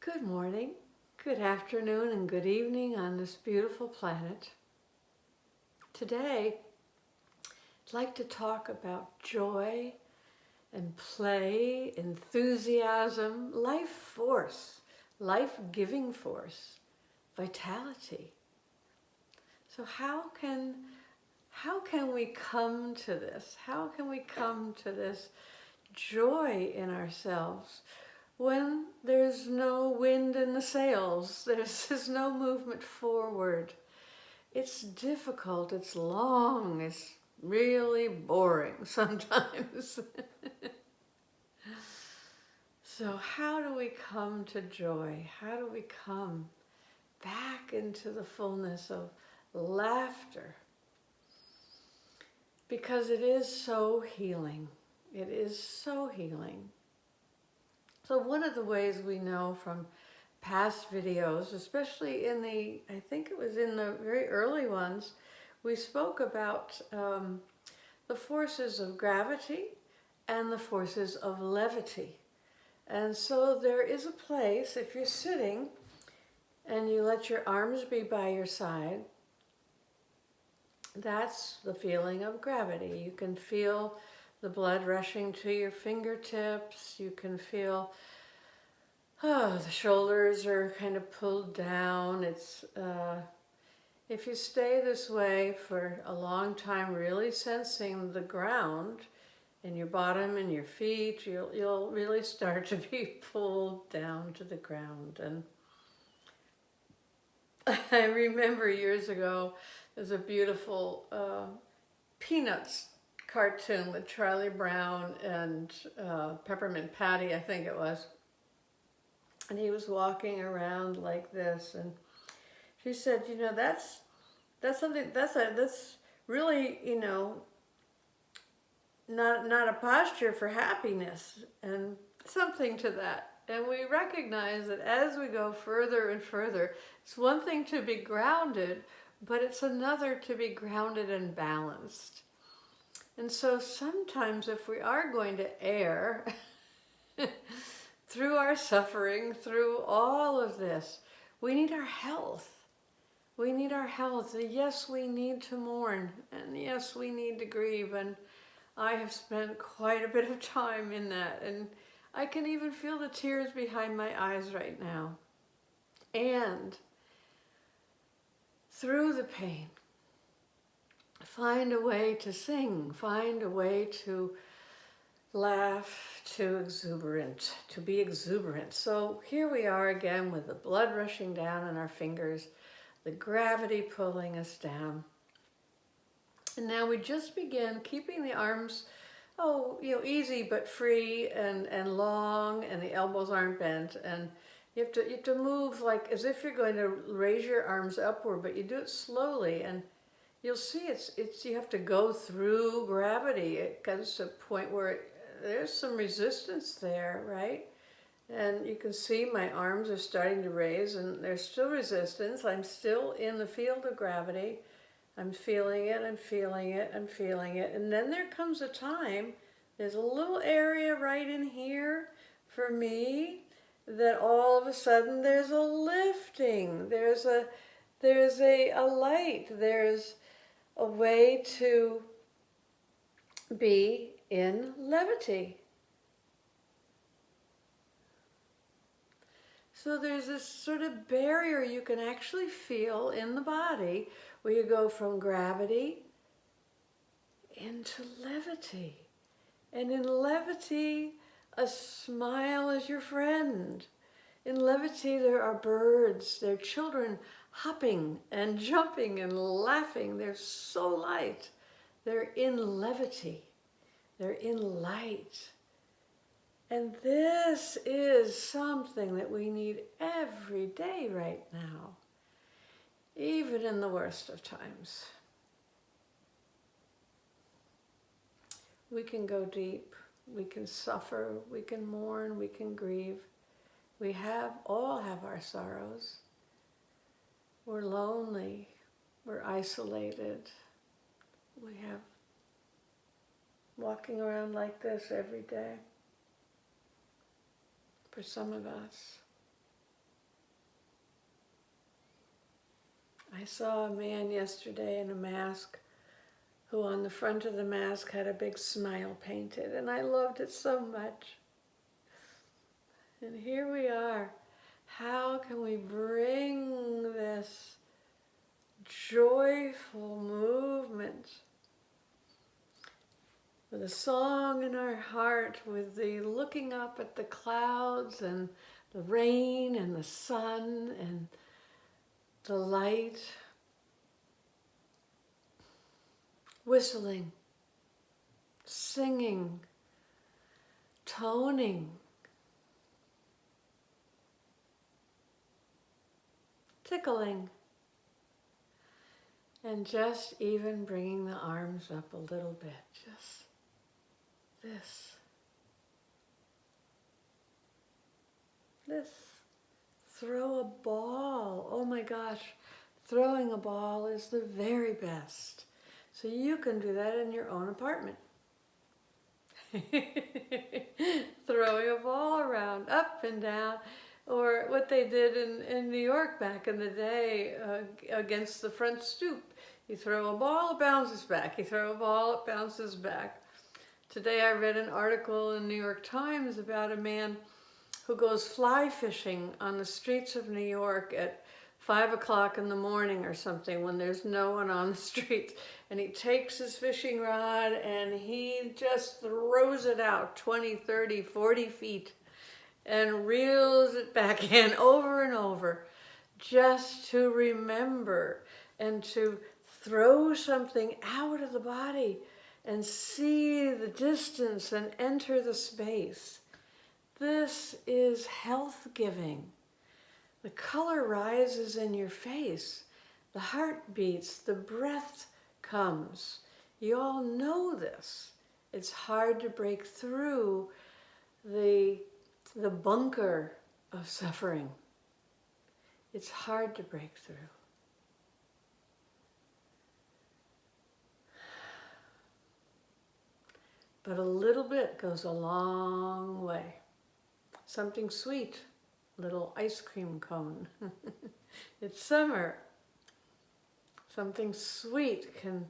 Good morning, good afternoon, and good evening on this beautiful planet. Today, I'd like to talk about joy and play, enthusiasm, life force, life-giving force, vitality. So how can we come to this? How can we come to this joy in ourselves when there's no wind in the sails, there's no movement forward? It's difficult, it's long, it's really boring sometimes. So how do we come to joy? How do we come back into the fullness of laughter? Because it is so healing. It is so healing. So one of the ways we know from past videos, especially I think it was in the very early ones, we spoke about the forces of gravity and the forces of levity. And so there is a place, if you're sitting and you let your arms be by your side, that's the feeling of gravity. You can feel the blood rushing to your fingertips. You can feel the shoulders are kind of pulled down. If you stay this way for a long time, really sensing the ground in your bottom and your feet, you'll really start to be pulled down to the ground. And I remember years ago, there's a beautiful Peanuts cartoon with Charlie Brown and Peppermint Patty, I think it was. And he was walking around like this, and she said, you know, that's really, you know, not a posture for happiness, and something to that. And we recognize that as we go further and further, it's one thing to be grounded, but it's another to be grounded and balanced. And so sometimes if we are going to err through our suffering, through all of this, we need our health. We need our health. Yes, we need to mourn, and yes, we need to grieve, and I have spent quite a bit of time in that, and I can even feel the tears behind my eyes right now. And through the pain, find a way to sing, find a way to laugh, to be exuberant. So here we are again with the blood rushing down in our fingers, the gravity pulling us down. And now we just begin keeping the arms, easy but free and long, and the elbows aren't bent. And you have to move like as if you're going to raise your arms upward, but you do it slowly, and you'll see you have to go through gravity. It comes to a point where there's some resistance there, right? And you can see my arms are starting to raise, and there's still resistance. I'm still in the field of gravity. I'm feeling it, I'm feeling it, I'm feeling it. And then there comes a time, there's a little area right in here for me that all of a sudden there's a lifting. There's a light. There's a way to be in levity. So there's this sort of barrier you can actually feel in the body where you go from gravity into levity. And in levity, a smile is your friend. In levity, there are birds, there are children hopping and jumping and laughing. They're so light. They're in levity. They're in light. And this is something that we need every day right now, even in the worst of times. We can go deep, we can suffer, we can mourn, we can grieve. We all have our sorrows. We're lonely, we're isolated. We have walking around like this every day. For some of us. I saw a man yesterday in a mask who on the front of the mask had a big smile painted, and I loved it so much. And here we are. How can we bring this joyful movement with a song in our heart, with the looking up at the clouds and the rain and the sun and the light, whistling, singing, toning, tickling, and just even bringing the arms up a little bit, just this. Throw a ball. Oh my gosh, throwing a ball is the very best. So you can do that in your own apartment. Throwing a ball around, up and down, or what they did in New York back in the day against the front stoop. You throw a ball, it bounces back. You throw a ball, it bounces back. Today I read an article in New York Times about a man who goes fly fishing on the streets of New York at 5 o'clock in the morning or something when there's no one on the streets. And he takes his fishing rod and he just throws it out 20, 30, 40 feet and reels it back in over and over, just to remember and to throw something out of the body and see the distance and enter the space. This is health giving. The color rises in your face, the heart beats, the breath comes. You all know this. It's hard to break through the bunker of suffering. It's hard to break through. But a little bit goes a long way. Something sweet, little ice cream cone. It's summer. Something sweet can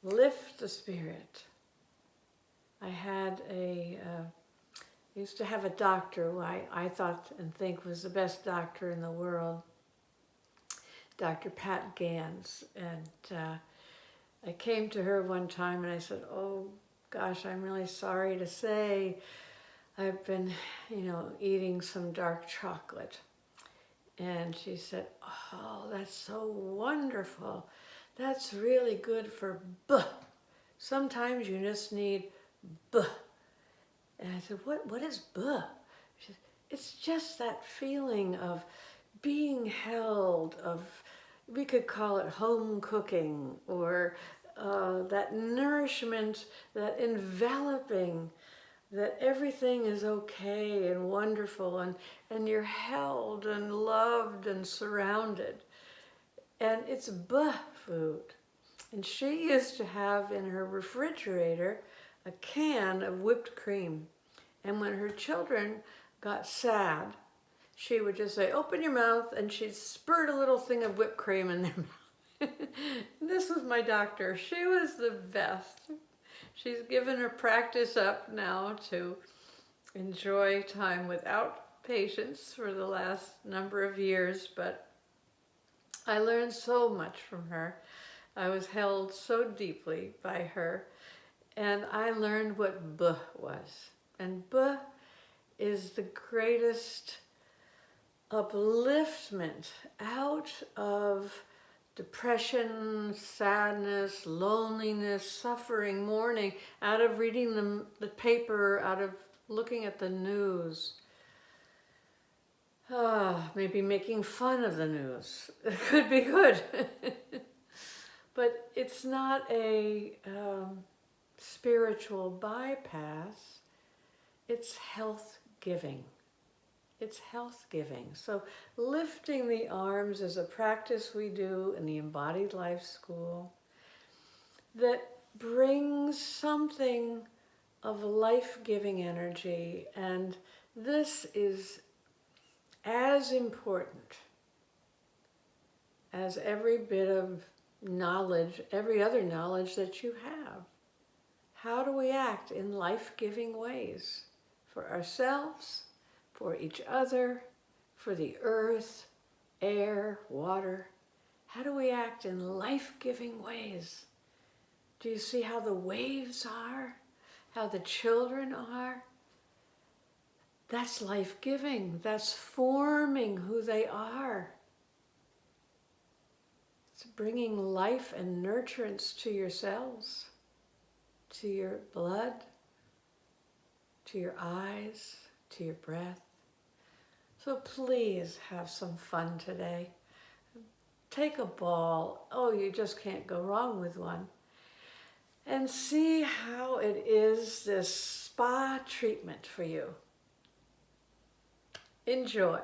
lift the spirit. I used to have a doctor who I thought and think was the best doctor in the world, Dr. Pat Gans. And I came to her one time and I said, oh gosh, I'm really sorry to say I've been, eating some dark chocolate. And she said, oh, that's so wonderful. That's really good for buh. Sometimes you just need buh. And I said, what is buh? She said, it's just that feeling of being held, we could call it home cooking, or that nourishment, that enveloping, that everything is okay and wonderful, and you're held and loved and surrounded. And it's buh food. And she used to have in her refrigerator a can of whipped cream. And when her children got sad, she would just say, open your mouth, and she'd spurt a little thing of whipped cream in their mouth. This was my doctor. She was the best. She's given her practice up now to enjoy time without patients for the last number of years, but I learned so much from her. I was held so deeply by her, and I learned what buh was. And buh is the greatest upliftment out of depression, sadness, loneliness, suffering, mourning, out of reading the paper, out of looking at the news. Maybe making fun of the news. It could be good. But it's not a spiritual bypass. It's health giving. It's health giving. So lifting the arms is a practice we do in the Embodied Life School that brings something of life-giving energy, and this is as important as every bit of knowledge, every other knowledge that you have. How do we act in life-giving ways for ourselves, for each other, for the earth, air, water? How do we act in life-giving ways? Do you see how the waves are? How the children are? That's life-giving. That's forming who they are. It's bringing life and nurturance to your cells, to your blood, to your eyes, to your breath. So please have some fun today. Take a ball. Oh, you just can't go wrong with one. And see how it is this spa treatment for you. Enjoy.